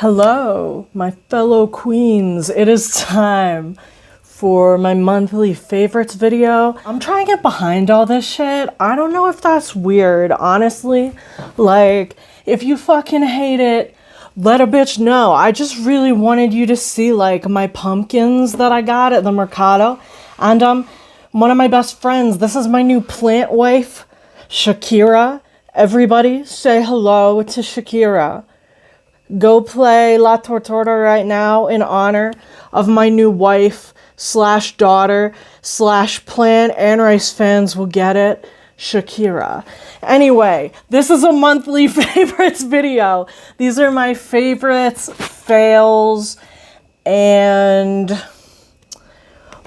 Hello, my fellow queens. It is time for my monthly favorites video. I'm trying to get behind all this shit. I don't know if that's weird, honestly. Like, if you fucking hate it, let a bitch know. I just really wanted you to see, like, my pumpkins that I got at the Mercado. And, one of my best friends, this is my new plant wife, Shakira. Everybody say hello to Shakira. Go play La Tortora right now in honor of my new wife / daughter / plant and rice fans will get it, Shakira. Anyway, this is a monthly favorites video. These are my favorites, fails, and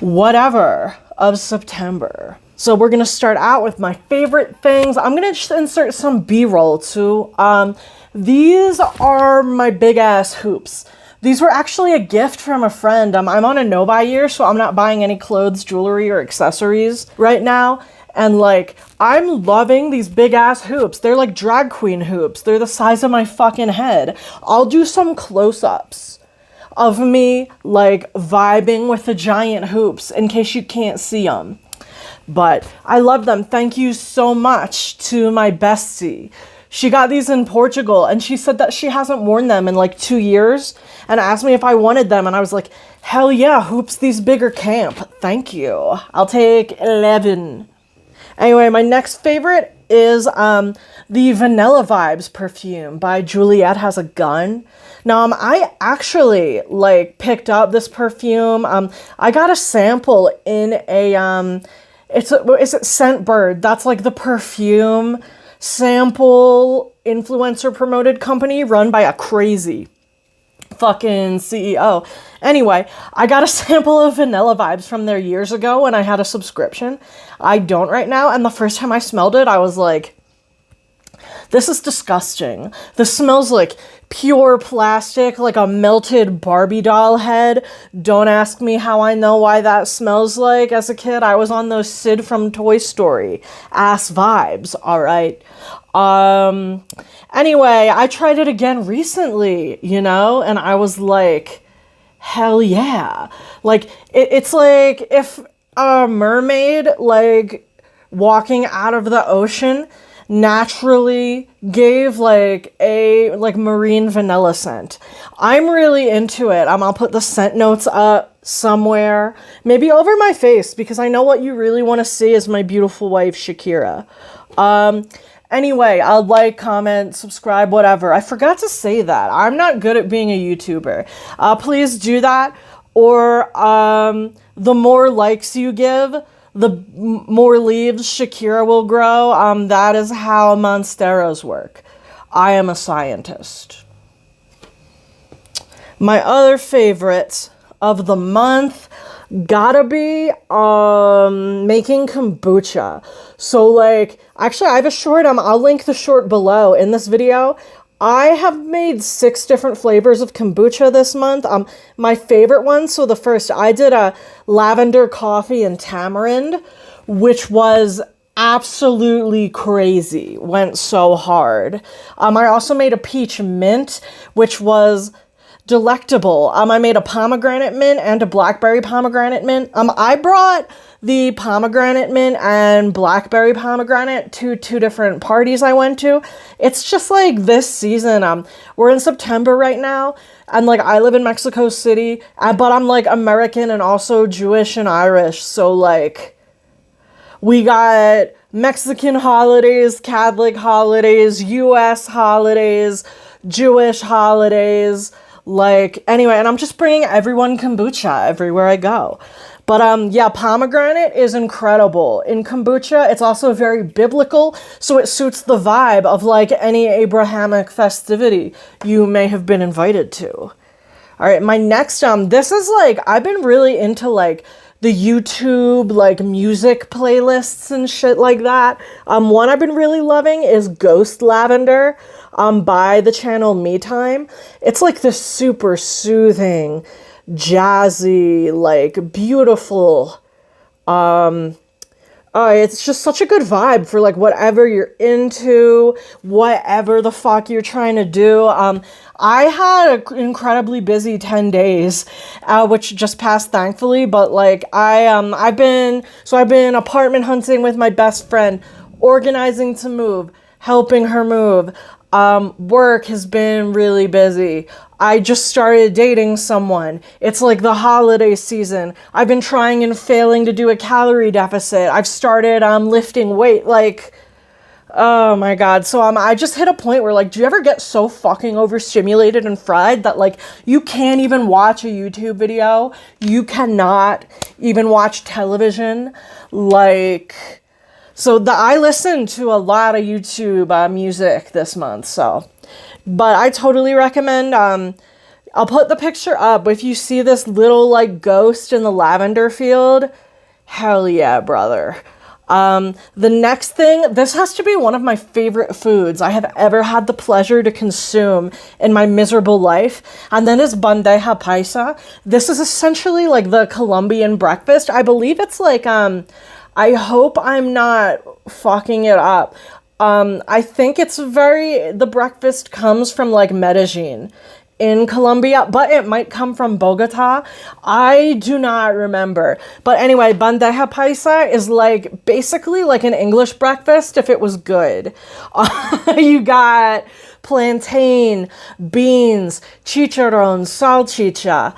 whatever of September. So we're going to start out with my favorite things. I'm going to insert some B-roll too. These are my big ass hoops. These were actually a gift from a friend. I'm on a no-buy year, so I'm not buying any clothes, jewelry, or accessories right now. And like, I'm loving these big ass hoops. They're like drag queen hoops. They're the size of my fucking head. I'll do some close-ups of me like vibing with the giant hoops in case you can't see them. But I love them. Thank you so much to my bestie. She got these in Portugal and she said that she hasn't worn them in like 2 years and asked me if I wanted them. And I was like, hell yeah, hoops these bigger camp. Thank you. I'll take 11. Anyway, my next favorite is the Vanilla Vibes perfume by Juliet Has a Gun. Now, I actually like picked up this perfume. I got a sample in a, is it Scentbird? That's like the perfume sample influencer promoted company run by a crazy fucking CEO. Anyway, I got a sample of Vanilla Vibes from there years ago when I had a subscription. I don't right now. And the first time I smelled it, I was like, this is disgusting. This smells like pure plastic, like a melted Barbie doll head. Don't ask me how I know why that smells like. As a kid, I was on those Sid from Toy Story ass vibes, all right? Anyway, I tried it again recently, you know, and I was like, hell yeah. Like, it's like if a mermaid, like, walking out of the ocean naturally gave like a marine vanilla scent. I'm really into it. I'll put the scent notes up somewhere, maybe over my face, because I know what you really want to see is my beautiful wife Shakira. Anyway, I'll like, comment, subscribe, whatever. I forgot to say that. I'm not good at being a YouTuber. Please do that, or the more likes you give, the more leaves Shakira will grow. That is how monsteras work. I am a scientist. My other favorites of the month gotta be making kombucha. So like, actually I have a short, I'll link the short below in this video. I have made 6 different flavors of kombucha this month. My favorite one, so the first, I did a lavender coffee and tamarind, which was absolutely crazy. Went so hard. I also made a peach mint, which was delectable. I made a pomegranate mint and a blackberry pomegranate mint. I brought the pomegranate mint and blackberry pomegranate to 2 different parties I went to. It's just like this season. We're in September right now, and like I live in Mexico City, but I'm like American and also Jewish and Irish. So like we got Mexican holidays, Catholic holidays, US holidays, Jewish holidays. Like, anyway, and I'm just bringing everyone kombucha everywhere I go. But, yeah, pomegranate is incredible. In kombucha, it's also very biblical, so it suits the vibe of, like, any Abrahamic festivity you may have been invited to. All right, my next, this is, like, I've been really into, like, the YouTube, like, music playlists and shit like that. One I've been really loving is Ghost Lavender, by the channel Me Time. It's like this super soothing, jazzy, like beautiful It's just such a good vibe for like whatever you're into, whatever the fuck you're trying to do. I had an incredibly busy 10 days, which just passed thankfully, but like I've been apartment hunting with my best friend, organizing to move, helping her move. Work has been really busy. I just started dating someone. It's like the holiday season. I've been trying and failing to do a calorie deficit. I've started lifting weight. Like, oh my God. So I just hit a point where like, do you ever get so fucking overstimulated and fried that like you can't even watch a YouTube video? You cannot even watch television. Like, so I listened to a lot of YouTube music this month, so. But I totally recommend, I'll put the picture up. If you see this little like ghost in the lavender field, hell yeah, brother. The next thing, this has to be one of my favorite foods I have ever had the pleasure to consume in my miserable life. And then is Bandeja Paisa. This is essentially like the Colombian breakfast. I believe it's like, I hope I'm not fucking it up. I think the breakfast comes from like Medellin in Colombia, but it might come from Bogota. I do not remember. But anyway, Bandeja Paisa is like basically like an English breakfast if it was good. You got plantain, beans, chicharrón, salchicha,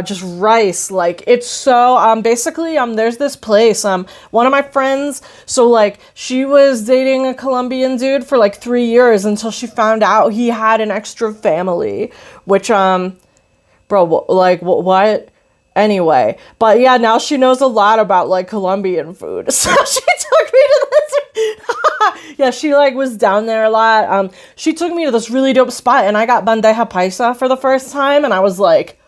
just rice. Like it's so basically there's this place, one of my friends, so like she was dating a Colombian dude for like 3 years until she found out he had an extra family, which what anyway. But yeah, now she knows a lot about like Colombian food, so she took me to this yeah, she like was down there a lot. She took me to this really dope spot and I got Bandeja Paisa for the first time and I was like,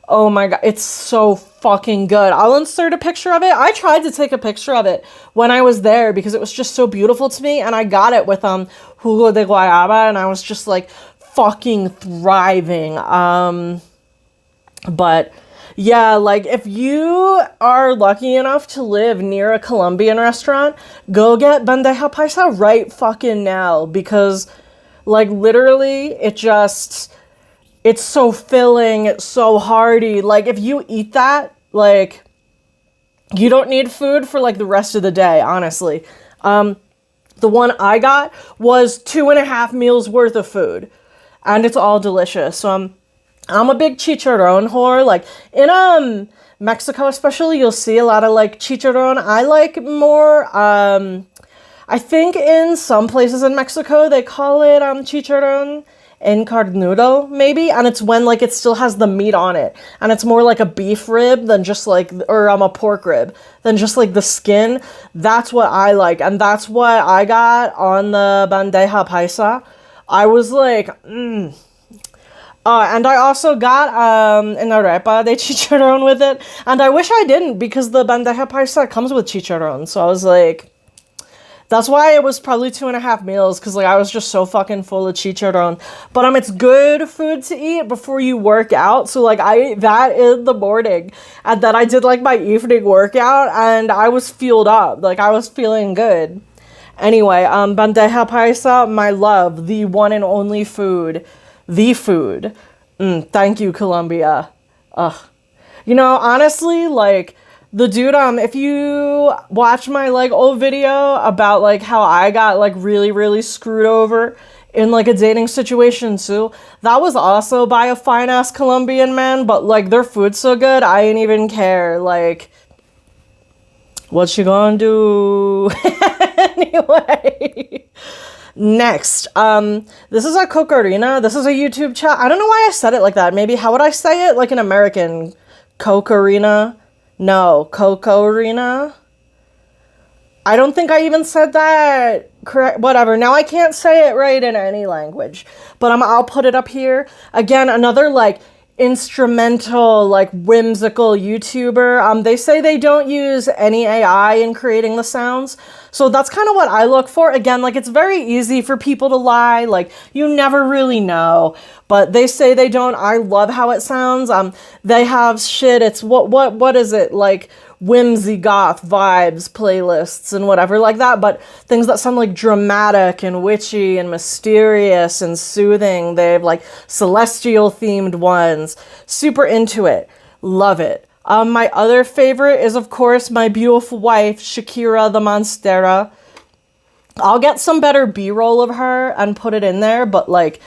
oh my God, it's so fucking good. I'll insert a picture of it. I tried to take a picture of it when I was there because it was just so beautiful to me. And I got it with jugo de guayaba and I was just like fucking thriving. But yeah, like if you are lucky enough to live near a Colombian restaurant, go get Bandeja Paisa right fucking now because like literally it's so filling, it's so hearty. Like, if you eat that, like, you don't need food for, like, the rest of the day, honestly. The one I got was 2.5 meals worth of food. And it's all delicious. So, I'm a big chicharrón whore. Like, in, Mexico especially, you'll see a lot of, like, chicharrón. I like more, I think in some places in Mexico, they call it, chicharrón encarnudo maybe, and it's when like it still has the meat on it and it's more like a beef rib than just like, or a pork rib than just like the skin. That's what I like and that's what I got on the Bandeja Paisa. I was like and I also got an arepa de chicharrón with it, and I wish I didn't because the Bandeja Paisa comes with chicharrón, so I was like, that's why it was probably 2.5 meals, because like I was just so fucking full of chicharrón. But it's good food to eat before you work out. So like I ate that in the morning, and then I did like my evening workout, and I was fueled up. Like I was feeling good. Anyway, Bandeja Paisa, my love, the one and only food, the food. Thank you, Colombia. You know, honestly, like. The dude, if you watch my, like, old video about, like, how I got, like, really, really screwed over in, like, a dating situation, too, that was also by a fine-ass Colombian man, but, like, their food's so good, I ain't even care, like, what you gonna do? Anyway. Next, this is a Cocorina. This is a YouTube chat. I don't know why I said it like that. Maybe, how would I say it? Like an American. Cocorina. No, Cocorina. I don't think I even said that correct. Whatever. Now I can't say it right in any language. But I'll put it up here. Again, another like instrumental, like whimsical YouTuber. They say they don't use any AI in creating the sounds. So that's kind of what I look for. Again, like it's very easy for people to lie. Like you never really know. But they say they don't. I love how it sounds. They have shit. It's what is it? Like whimsy goth vibes playlists and whatever like that, but things that sound like dramatic and witchy and mysterious and soothing. They have like celestial themed ones. Super into it. Love it. My other favorite is, of course, my beautiful wife, Shakira the Monstera. I'll get some better B-roll of her and put it in there, but like,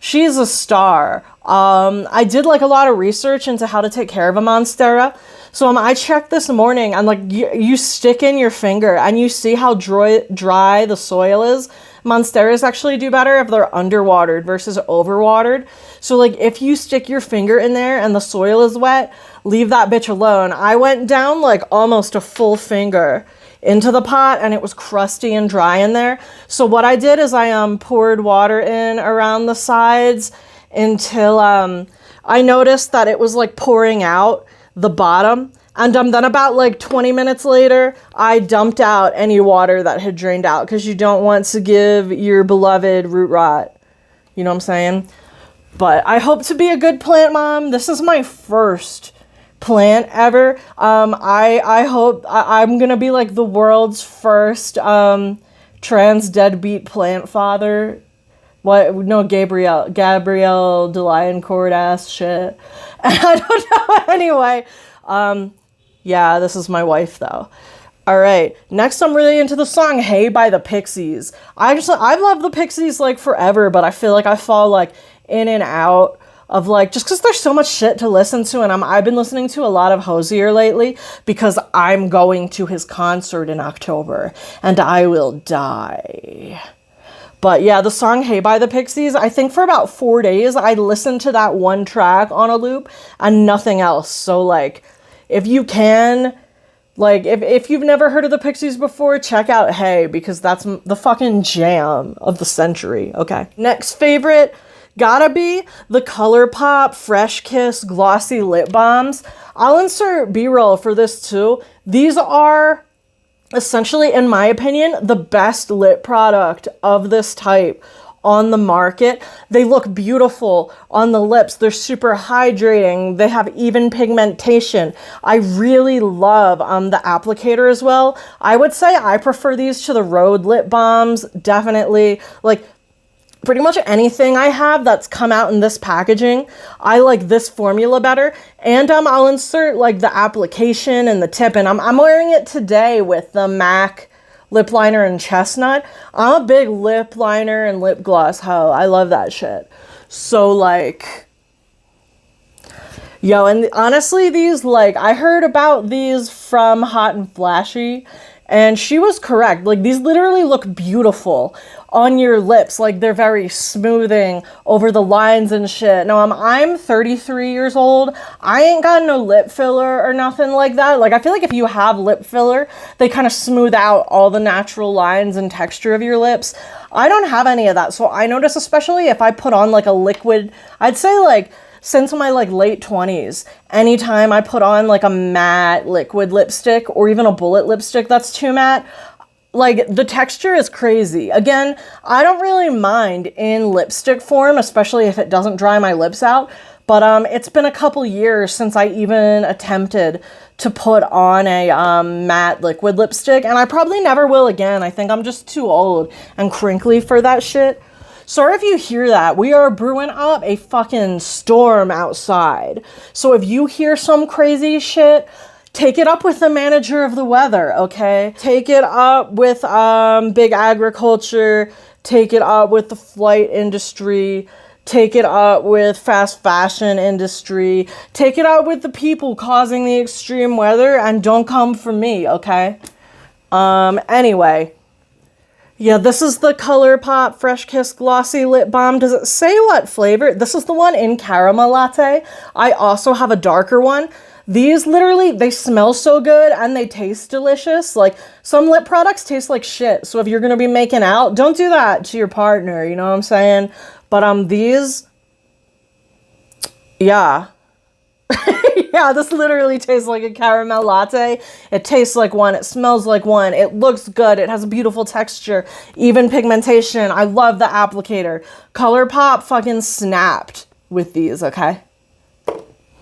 she's a star. I did like a lot of research into how to take care of a monstera. So I checked this morning, and like you stick in your finger and you see how dry the soil is. Monsteras actually do better if they're underwatered versus overwatered. So like if you stick your finger in there and the soil is wet, leave that bitch alone. I went down like almost a full finger into the pot and it was crusty and dry in there. So what I did is I poured water in around the sides until I noticed that it was like pouring out the bottom. And then about like 20 minutes later, I dumped out any water that had drained out, because you don't want to give your beloved root rot. You know what I'm saying? But I hope to be a good plant mom. This is my first plant ever. I hope I'm gonna be like the world's first trans deadbeat plant father. What? No, Gabrielle Deliancourt ass shit. I don't know. Anyway, yeah, this is my wife though. All right, next I'm really into the song "Hey" by the Pixies. I've loved the Pixies like forever, but I feel like I fall like in and out of like, just because there's so much shit to listen to, and I've been listening to a lot of Hozier lately because I'm going to his concert in October and I will die. But yeah, the song "Hey" by the Pixies, I think for about 4 days I listened to that one track on a loop and nothing else. So like, if you can, like, if you've never heard of the Pixies before, check out "Hey," because that's the fucking jam of the century, okay? Next favorite, gotta be the Colourpop Fresh Kiss Glossy Lip Balms. I'll insert B-roll for this too. These are essentially, in my opinion, the best lip product of this type on the market. They look beautiful on the lips. They're super hydrating. They have even pigmentation. I really love the applicator as well. I would say I prefer these to the Rhode lip balms. Definitely. Like, pretty much anything I have that's come out in this packaging, I like this formula better. And I'll insert like the application and the tip, and I'm wearing it today with the MAC lip liner in Chestnut. I'm a big lip liner and lip gloss hoe. I love that shit. So like, yo, and honestly, these, like, I heard about these from Hot and Flashy, and she was correct. Like, these literally look beautiful on your lips. Like, they're very smoothing over the lines and shit. Now, I'm 33 years old. I ain't got no lip filler or nothing like that. Like, I feel like if you have lip filler, they kind of smooth out all the natural lines and texture of your lips. I don't have any of that. So I notice, especially if I put on like a liquid, I'd say like since my like late 20s, anytime I put on like a matte liquid lipstick or even a bullet lipstick that's too matte, like, the texture is crazy. Again, I don't really mind in lipstick form, especially if it doesn't dry my lips out. But it's been a couple years since I even attempted to put on a matte liquid lipstick, and I probably never will again. I think I'm just too old and crinkly for that shit. Sorry if you hear that. We are brewing up a fucking storm outside. So if you hear some crazy shit, take it up with the manager of the weather, okay? Take it up with big agriculture. Take it up with the flight industry. Take it up with fast fashion industry. Take it up with the people causing the extreme weather, and don't come for me, okay? Anyway. Yeah, this is the Colourpop Fresh Kiss Glossy Lip Balm. Does it say what flavor? This is the one in caramel latte. I also have a darker one. These literally, they smell so good and they taste delicious. Like, some lip products taste like shit. So if you're going to be making out, don't do that to your partner. You know what I'm saying? But these, yeah. Yeah, this literally tastes like a caramel latte. It tastes like one. It smells like one. It looks good. It has a beautiful texture, even pigmentation. I love the applicator. Colourpop fucking snapped with these, okay?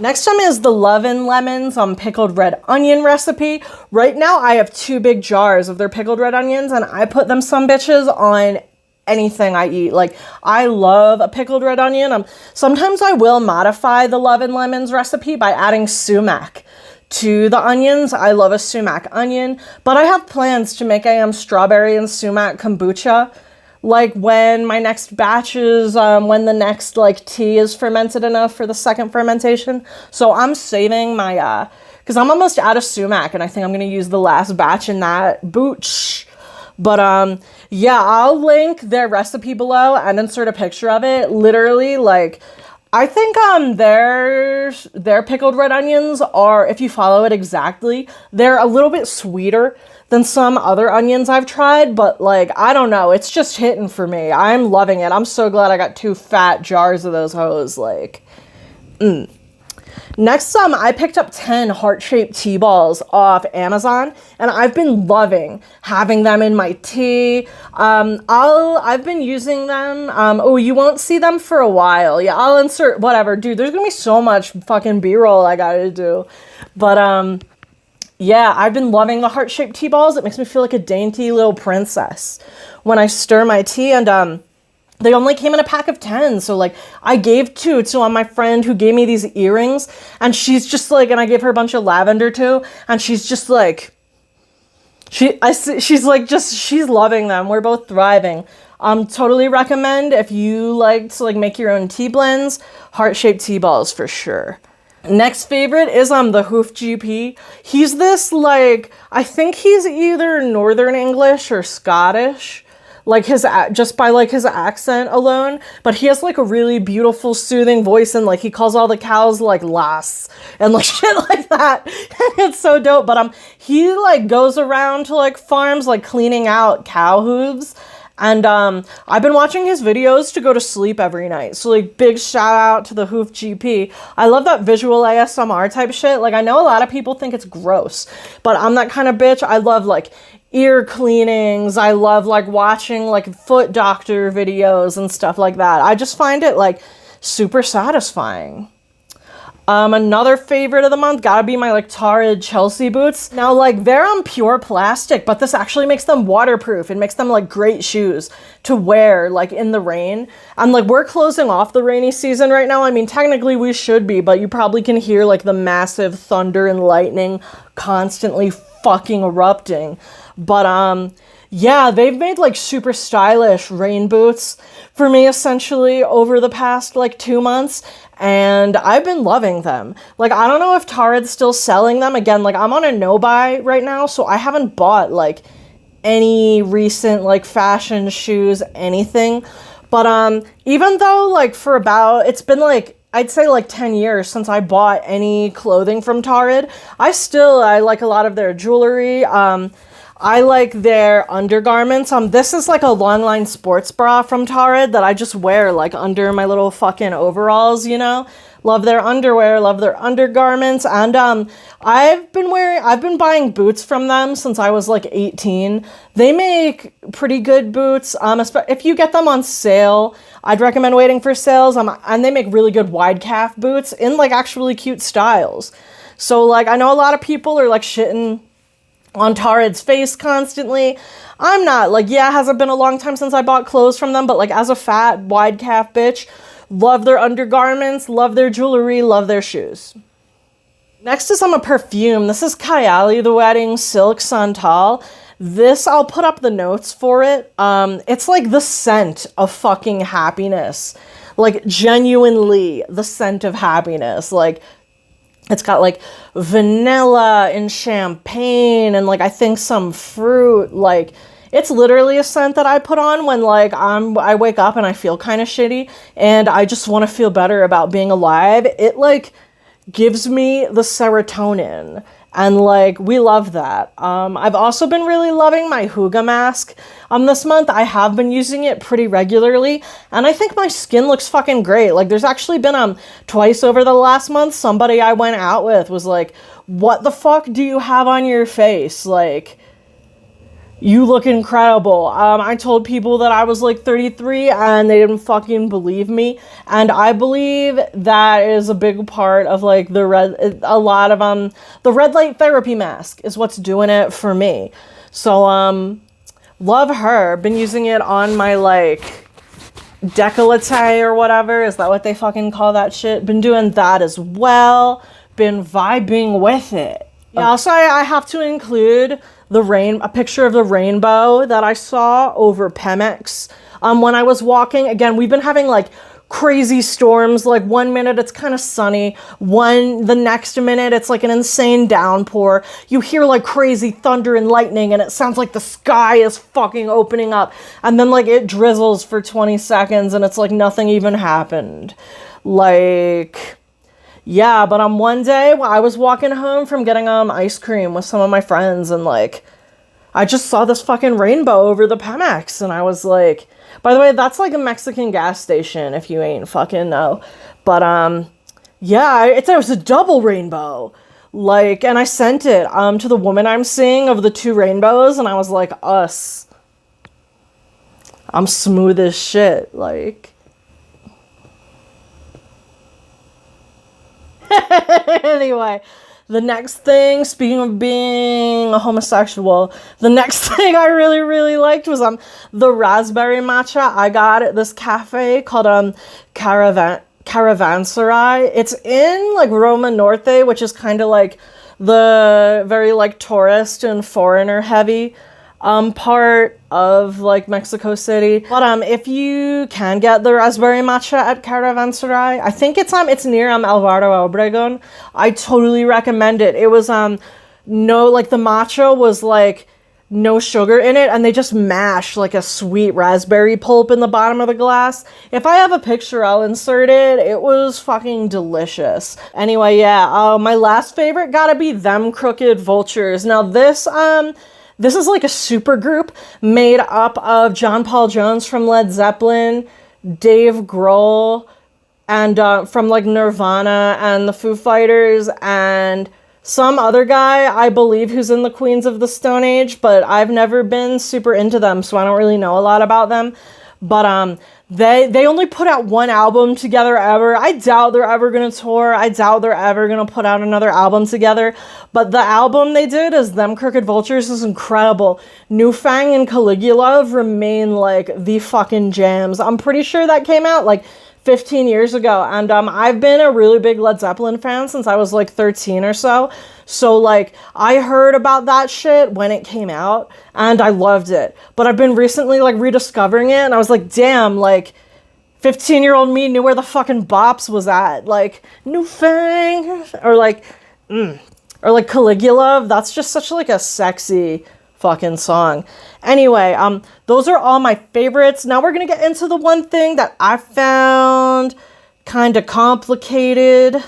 Next time is the Love and Lemons pickled red onion recipe. Right now I have 2 big jars of their pickled red onions, and I put them some bitches on anything I eat. Like, I love a pickled red onion. Sometimes I will modify the Love and Lemons recipe by adding sumac to the onions. I love a sumac onion, but I have plans to make a strawberry and sumac kombucha. Like when my next batch is, when the next like tea is fermented enough for the second fermentation. So I'm saving my, cause I'm almost out of sumac and I think I'm going to use the last batch in that booch. But, yeah, I'll link their recipe below and insert a picture of it. Literally, like, I think, their pickled red onions are, if you follow it exactly, they're a little bit sweeter than some other onions I've tried, but like, I don't know, it's just hitting for me. I'm loving it. I'm so glad I got 2 fat jars of those hoes, like, Next, I picked up 10 heart-shaped tea balls off Amazon, and I've been loving having them in my tea. I've been using them. Oh, you won't see them for a while. Yeah, I'll insert whatever. Dude, there's gonna be so much fucking B-roll I gotta do. But, yeah, I've been loving the heart-shaped tea balls. It makes me feel like a dainty little princess when I stir my tea, and, they only came in a pack of 10, so like I gave 2 to my friend who gave me these earrings, and she's just like, and I gave her a bunch of lavender too, and she's just like, she's loving them. We're both thriving. Totally recommend if you like to like make your own tea blends, heart-shaped tea balls for sure. Next favorite is the Hoof GP. He's this like, I think he's either Northern English or Scottish. Like just by like his accent alone, but he has like a really beautiful soothing voice, and like he calls all the cows like lass and like shit like that. It's so dope. But he like goes around to like farms like cleaning out cow hooves, and I've been watching his videos to go to sleep every night. So like big shout out to the Hoof GP. I love that visual ASMR type shit. Like I know a lot of people think it's gross, but I'm that kind of bitch. I love like ear cleanings. I love like watching like foot doctor videos and stuff like that. I just find it like super satisfying. Another favorite of the month gotta be my like Torrid Chelsea boots. Now like they're on pure plastic, but this actually makes them waterproof. It makes them like great shoes to wear like in the rain. And like we're closing off the rainy season right now. I mean, technically we should be, but you probably can hear like the massive thunder and lightning constantly fucking erupting. But yeah, they've made like super stylish rain boots for me essentially over the past like 2 months, and I've been loving them. Like I don't know if Torrid's still selling them. Again, like I'm on a no buy right now, so I haven't bought like any recent like fashion shoes, anything. But even though like for about, it's been like I'd say like 10 years since I bought any clothing from Torrid, I like a lot of their jewelry. I like their undergarments. This is like a long line sports bra from Torrid that I just wear like under my little fucking overalls, you know? Love their underwear, love their undergarments, and I've been buying boots from them since I was like 18. They make pretty good boots. If you get them on sale, I'd recommend waiting for sales. And they make really good wide calf boots in like actually cute styles. So like I know a lot of people are like shitting on Torrid's face constantly. I'm not. Like, yeah, it hasn't been a long time since I bought clothes from them, but like as a fat wide calf bitch, love their undergarments, love their jewelry, love their shoes. Next is a perfume. This is Kayali the Wedding Silk Santal. This, I'll put up the notes for it. It's like the scent of fucking happiness. Like genuinely the scent of happiness. Like it's got like vanilla and champagne and like I think some fruit. Like it's literally a scent that I put on when like I wake up and I feel kind of shitty and I just want to feel better about being alive. It like gives me the serotonin, and like we love that. I've also been really loving my Hygge mask this month. I have been using it pretty regularly, and I think my skin looks fucking great. Like there's actually been twice over the last month somebody I went out with was like, what the fuck do you have on your face? Like You look incredible. I told people that I was like 33 and they didn't fucking believe me. And I believe that is a big part of like the red light therapy mask is what's doing it for me. So, love her. Been using it on my like décolleté or whatever. Is that what they fucking call that shit? Been doing that as well. Been vibing with it. Yeah, also I have to include a picture of the rainbow that I saw over Pemex. When I was walking, again, we've been having like crazy storms. Like 1 minute it's kind of sunny, the next minute it's like an insane downpour. You hear like crazy thunder and lightning and it sounds like the sky is fucking opening up, and then like it drizzles for 20 seconds and it's like nothing even happened. Like, yeah, but one day I was walking home from getting ice cream with some of my friends and like I just saw this fucking rainbow over the Pemex and I was like, by the way, that's like a Mexican gas station if you ain't fucking know. But yeah, it was a double rainbow. Like, and I sent it to the woman I'm seeing of the two rainbows and I was like, us. I'm smooth as shit, like. Anyway, the next thing, speaking of being a homosexual, the next thing I really, really liked was the raspberry matcha. I got at this cafe called Caravanserai. It's in like Roma Norte, which is kind of like the very like tourist and foreigner heavy part of like Mexico City. But if you can get the raspberry matcha at Caravanserai, I think it's near Alvaro Obregón. I totally recommend it. It was no, like the matcha was like no sugar in it and they just mash like a sweet raspberry pulp in the bottom of the glass. If I have a picture, I'll insert it. It was fucking delicious. Anyway, yeah, my last favorite gotta be them Crooked Vultures. Now this is like a super group made up of John Paul Jones from Led Zeppelin, Dave Grohl, and from like Nirvana and the Foo Fighters, and some other guy, I believe, who's in the Queens of the Stone Age, but I've never been super into them, so I don't really know a lot about them. But they only put out one album together ever. I doubt they're ever gonna tour. I doubt they're ever gonna put out another album together. But the album they did is Them Crooked Vultures is incredible. New Fang and Caligula remain like the fucking jams. I'm pretty sure that came out like 15 years ago, and I've been a really big Led Zeppelin fan since I was like 13 or so. So like I heard about that shit when it came out and I loved it. But I've been recently like rediscovering it and I was like, damn, like 15-year-old me knew where the fucking bops was at. Like New Fang or like Caligula. That's just such like a sexy fucking song. Anyway, those are all my favorites. Now we're gonna get into the one thing that I found kind of complicated.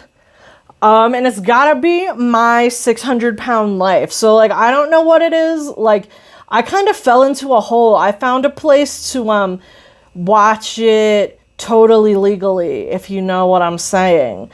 And it's gotta be my 600-pound life. So like, I don't know what it is. Like, I kind of fell into a hole. I found a place to watch it totally legally, if you know what I'm saying.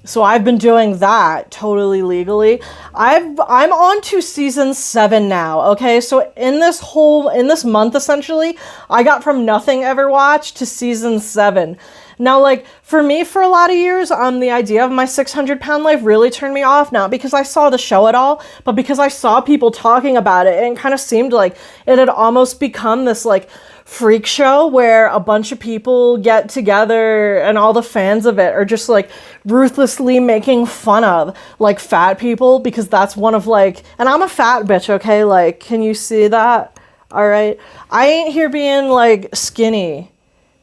So I've been doing that totally legally. I'm on to season 7 now, okay? So in this month, essentially, I got from nothing ever watched to season 7. Now, like, for me, for a lot of years, the idea of my 600-pound life really turned me off, not because I saw the show at all, but because I saw people talking about it, and it kind of seemed like it had almost become this, like, freak show where a bunch of people get together and all the fans of it are just like ruthlessly making fun of like fat people, because that's one of like, and I'm a fat bitch, okay? Like, can you see that? All right. I ain't here being like skinny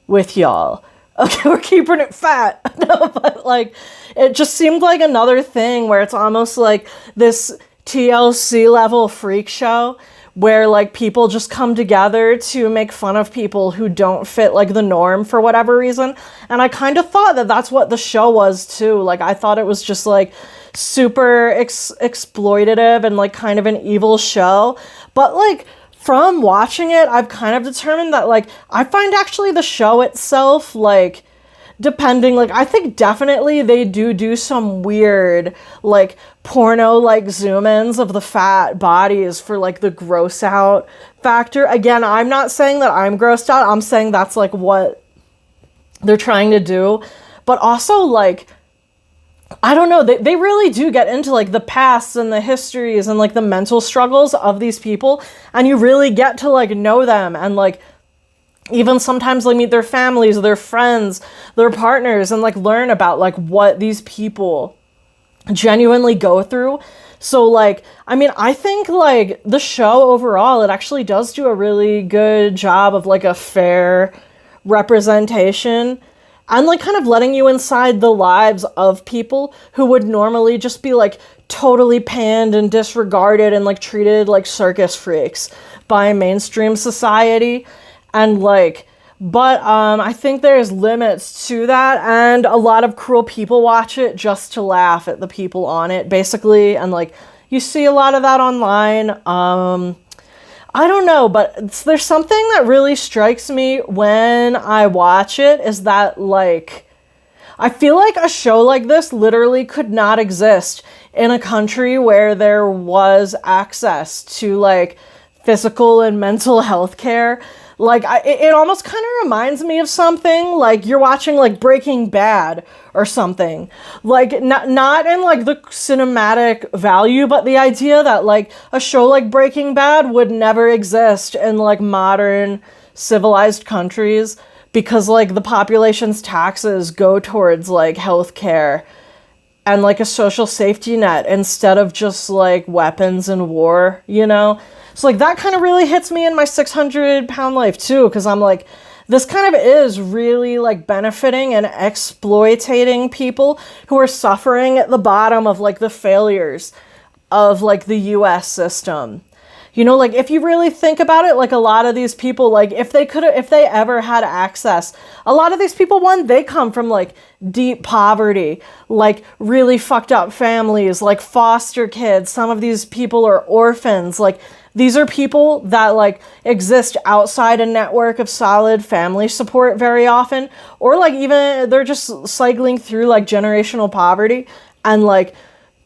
with y'all. Okay, we're keeping it fat. No, but like, it just seemed like another thing where it's almost like this TLC level freak show where like people just come together to make fun of people who don't fit like the norm for whatever reason. And I kind of thought that that's what the show was too. Like, I thought it was just like super exploitative and like kind of an evil show. But like, from watching it, I've kind of determined that like, I find actually the show itself like depending, like, I think definitely they do some weird, like, porno, like, zoom-ins of the fat bodies for, like, the gross out factor. Again, I'm not saying that I'm grossed out. I'm saying that's, like, what they're trying to do. But also, like, I don't know, they really do get into, like, the pasts and the histories and, like, the mental struggles of these people, and you really get to, like, know them, and, like, even sometimes, like, meet their families, their friends, their partners, and, like, learn about, like, what these people genuinely go through. So, like, I mean, I think, like, the show overall, it actually does do a really good job of, like, a fair representation, and, like, kind of letting you inside the lives of people who would normally just be, like, totally panned and disregarded and, like, treated like circus freaks by mainstream society. And, like, but I think there's limits to that, and a lot of cruel people watch it just to laugh at the people on it, basically, and, like, you see a lot of that online. I don't know, but there's something that really strikes me when I watch it, is that, like, I feel like a show like this literally could not exist in a country where there was access to, like, physical and mental health care. Like, it almost kind of reminds me of something, like, you're watching, like, Breaking Bad or something. Like, not in, like, the cinematic value, but the idea that, like, a show like Breaking Bad would never exist in, like, modern civilized countries, because, like, the population's taxes go towards, like, healthcare and, like, a social safety net instead of just, like, weapons and war, you know? So, like, that kind of really hits me in my 600-pound life, too, because I'm like, this kind of is really, like, benefiting and exploitating people who are suffering at the bottom of, like, the failures of, like, the US system. You know, like, if you really think about it, like, a lot of these people, like, if they ever had access, a lot of these people, one, they come from, like, deep poverty, like, really fucked up families, like, foster kids. Some of these people are orphans. Like, these are people that, like, exist outside a network of solid family support very often, or, like, even they're just cycling through, like, generational poverty, and, like,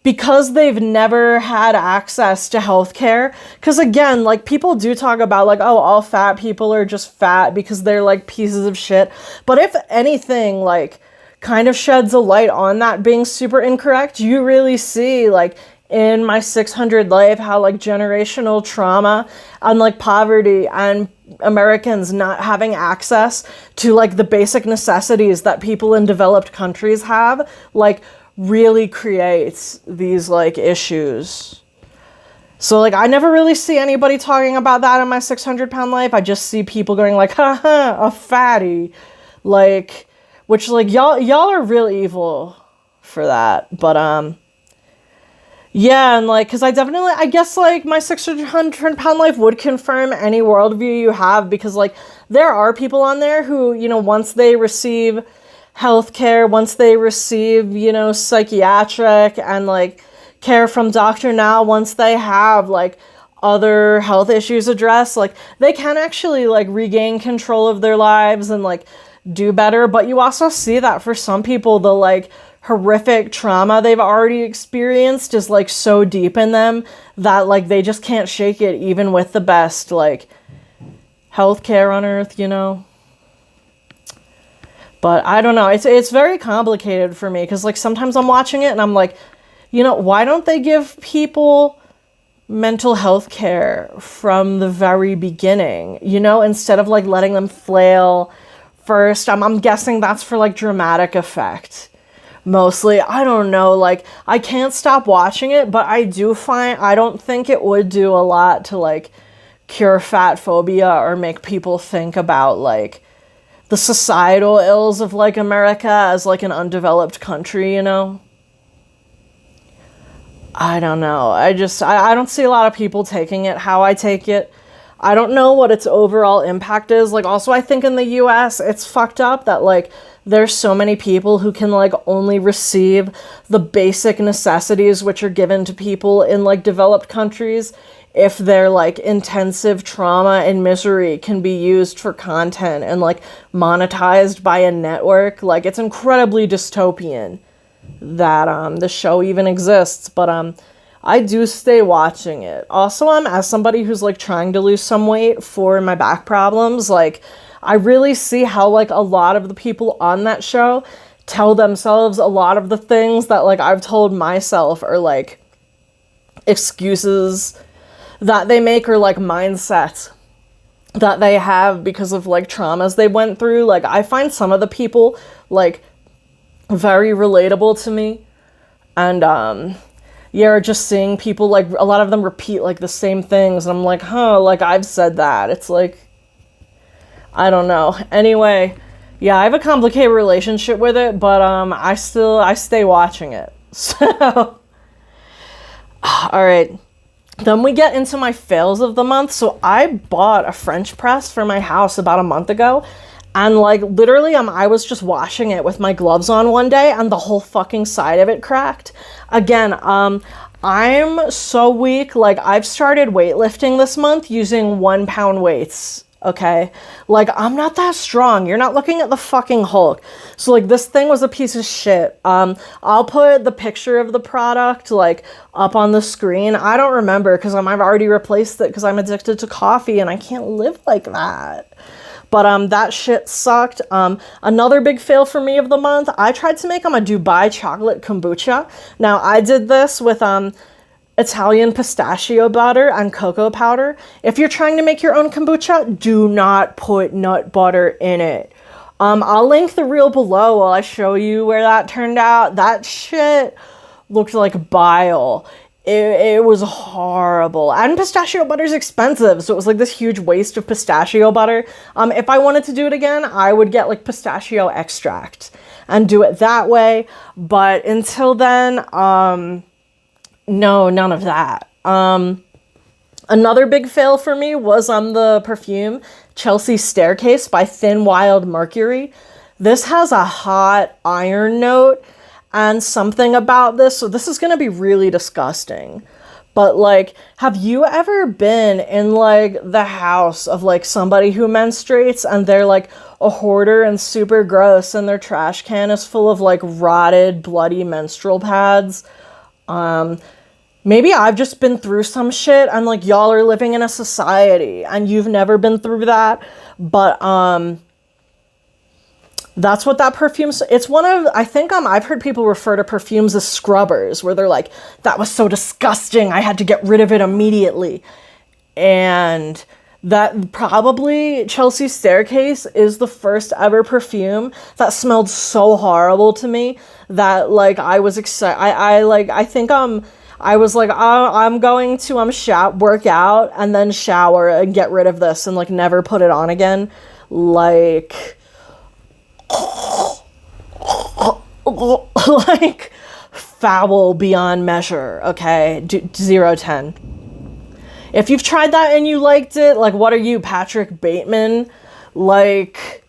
because they've never had access to healthcare. Because, again, like, people do talk about, like, oh, all fat people are just fat because they're, like, pieces of shit. But if anything, like, kind of sheds a light on that being super incorrect, you really see, like, in my 600 life, how, like, generational trauma and, like, poverty and Americans not having access to, like, the basic necessities that people in developed countries have, like, really creates these, like, issues. So, like, I never really see anybody talking about that in my 600-pound life. I just see people going, like, haha, a fatty, like, which, like, y'all are real evil for that. But yeah, and, like, because I guess, like, my 600-pound life would confirm any worldview you have, because, like, there are people on there who, you know, once they receive healthcare, once they receive, you know, psychiatric and, like, care from doctor now, once they have, like, other health issues addressed, like, they can actually, like, regain control of their lives and, like, do better. But you also see that for some people, the, like, horrific trauma they've already experienced is, like, so deep in them that, like, they just can't shake it, even with the best, like, healthcare on earth, you know? But I don't know, it's very complicated for me, because, like, sometimes I'm watching it and I'm like, you know, why don't they give people mental health care from the very beginning, you know, instead of, like, letting them flail first? I'm guessing that's for, like, dramatic effect mostly. I don't know, like, I can't stop watching it, but I don't think it would do a lot to, like, cure fat phobia or make people think about, like, the societal ills of, like, America as, like, an undeveloped country, you know? I don't know. I don't see a lot of people taking it how I take it. I don't know what its overall impact is. Like, also, I think in the US, it's fucked up that, like, there's so many people who can, like, only receive the basic necessities which are given to people in, like, developed countries if their like intensive trauma and misery can be used for content and like monetized by a network. Like, it's incredibly dystopian that the show even exists, but I do stay watching it. Also, as somebody who's like trying to lose some weight for my back problems, like I really see how like a lot of the people on that show tell themselves a lot of the things that like I've told myself are like excuses that they make, or like mindsets that they have because of like traumas they went through. Like, I find some of the people like very relatable to me, and yeah, just seeing people, like a lot of them repeat like the same things, and I'm like, huh, like I've said that. It's like, I don't know. Anyway, yeah, I have a complicated relationship with it, but I stay watching it. So all right, then we get into my fails of the month. So I bought a French press for my house about a month ago, and like literally I was just washing it with my gloves on one day, and the whole fucking side of it cracked. Again, I'm so weak. Like, I've started weightlifting this month using 1 pound weights. Okay, like I'm not that strong. You're not looking at the fucking Hulk. So like, this thing was a piece of shit. I'll put the picture of the product like up on the screen. I don't remember because I've already replaced it because I'm addicted to coffee and I can't live like that. But that shit sucked. Another big fail for me of the month, I tried to make a Dubai chocolate kombucha. Now, I did this with Italian pistachio butter and cocoa powder. If you're trying to make your own kombucha, do not put nut butter in it. I'll link the reel below while I show you where that turned out. That shit looked like bile. It was horrible. And pistachio butter is expensive, so it was like this huge waste of pistachio butter. If I wanted to do it again, I would get like pistachio extract and do it that way. But until then, no, none of that. Another big fail for me was on the perfume Chelsea Staircase by Thin Wild Mercury. This has a hot iron note and something about this. So this is going to be really disgusting. But like, have you ever been in like the house of like somebody who menstruates and they're like a hoarder and super gross and their trash can is full of like rotted, bloody menstrual pads? Maybe I've just been through some shit and like y'all are living in a society and you've never been through that. But that's what that perfume's, it's one of, I think I've heard people refer to perfumes as scrubbers, where they're like, that was so disgusting, I had to get rid of it immediately. And that probably Chelsea Staircase is the first ever perfume that smelled so horrible to me that like I was excited. I was like, oh, I'm going to work out and then shower and get rid of this and like never put it on again. Like, like foul beyond measure. Okay, 0-10. If you've tried that and you liked it, like, what are you, Patrick Bateman? Like,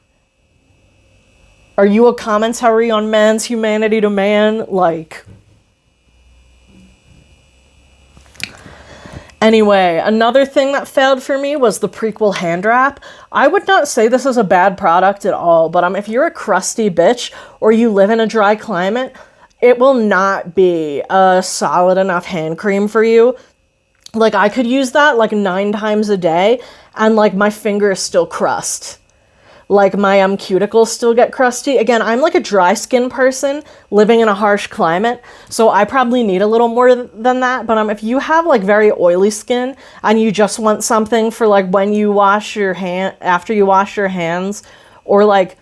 are you a commentary on man's humanity to man? Like, anyway, another thing that failed for me was the prequel hand wrap. I would not say this is a bad product at all, but if you're a crusty bitch or you live in a dry climate, it will not be a solid enough hand cream for you. Like, I could use that like 9 times a day and like my fingers still crust. Like, my cuticles still get crusty. Again, I'm like a dry skin person living in a harsh climate, so I probably need a little more than that. But if you have like very oily skin and you just want something for like when you wash your after you wash your hands, or like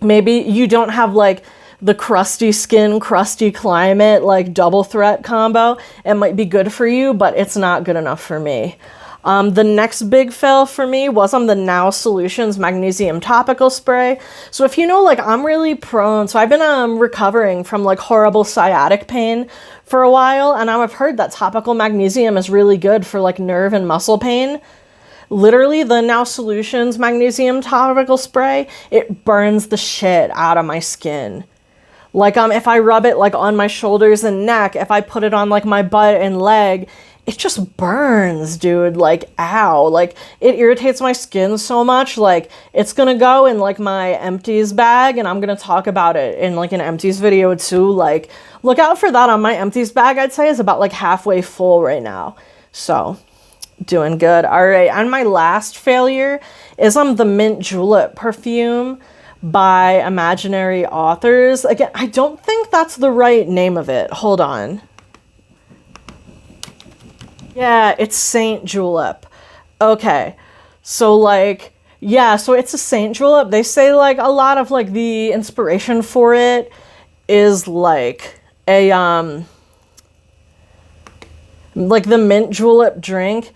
maybe you don't have like the crusty skin, crusty climate, like double threat combo, it might be good for you, but it's not good enough for me. The next big fail for me was on the Now Solutions Magnesium Topical Spray. So if you know, like, I'm really prone, so I've been recovering from like horrible sciatic pain for a while, and I've heard that topical magnesium is really good for like nerve and muscle pain. Literally, the Now Solutions Magnesium Topical Spray, it burns the shit out of my skin. Like, if I rub it like on my shoulders and neck, if I put it on like my butt and leg, it just burns, dude. Like, ow. Like, it irritates my skin so much. Like, it's gonna go in, like, my empties bag, and I'm gonna talk about it in, like, an empties video, too. Like, look out for that on my empties bag, I'd say, is about, like, halfway full right now. So, doing good. All right, and my last failure is the Mint Julep perfume by Imaginary Authors. Again, I don't think that's the right name of it. Hold on. Yeah, it's Saint Julep. Okay. So, like, yeah, so it's a Saint Julep. They say, like, a lot of, like, the inspiration for it is, like, like, the mint julep drink.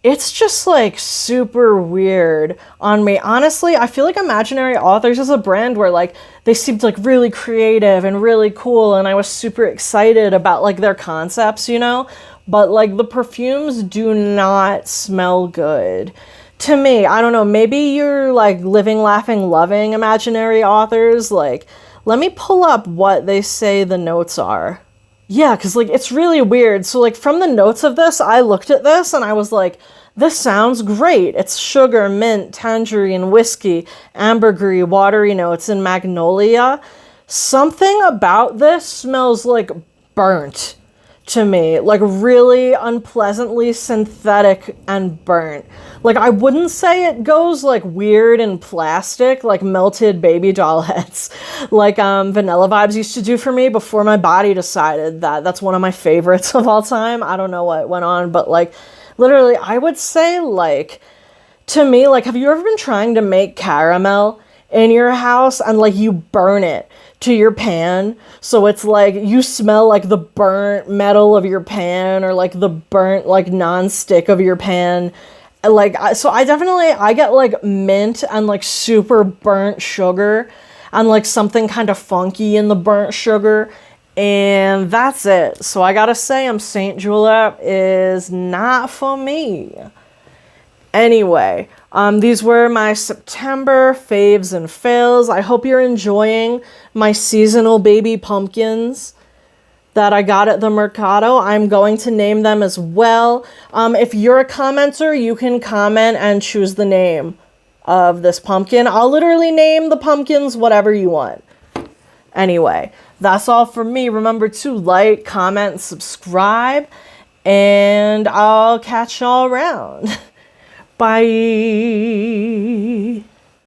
It's just, like, super weird on me. Honestly, I feel like Imaginary Authors is a brand where, like, they seemed, like, really creative and really cool, and I was super excited about, like, their concepts, you know? But, like, the perfumes do not smell good to me. I don't know, maybe you're, like, living, laughing, loving Imaginary Authors. Like, let me pull up what they say the notes are. Yeah, because, like, it's really weird. So, like, from the notes of this, I looked at this and I was like, this sounds great. It's sugar, mint, tangerine, whiskey, ambergris, watery notes, and magnolia. Something about this smells like burnt to me, like really unpleasantly synthetic and burnt. Like, I wouldn't say it goes like weird and plastic, like melted baby doll heads, like Vanilla Vibes used to do for me before my body decided that that's one of my favorites of all time. I don't know what went on, but like literally I would say, like, to me, like, have you ever been trying to make caramel in your house and like you burn it to your pan, so it's like you smell like the burnt metal of your pan or like the burnt like non-stick of your pan? Like, so I get like mint and like super burnt sugar and like something kind of funky in the burnt sugar, and that's it. So I gotta say, Saint Julep is not for me. Anyway, these were my September faves and fails. I hope you're enjoying my seasonal baby pumpkins that I got at the Mercado. I'm going to name them as well. If you're a commenter, you can comment and choose the name of this pumpkin. I'll literally name the pumpkins whatever you want. Anyway, that's all for me. Remember to like, comment, and subscribe, and I'll catch y'all around. Bye.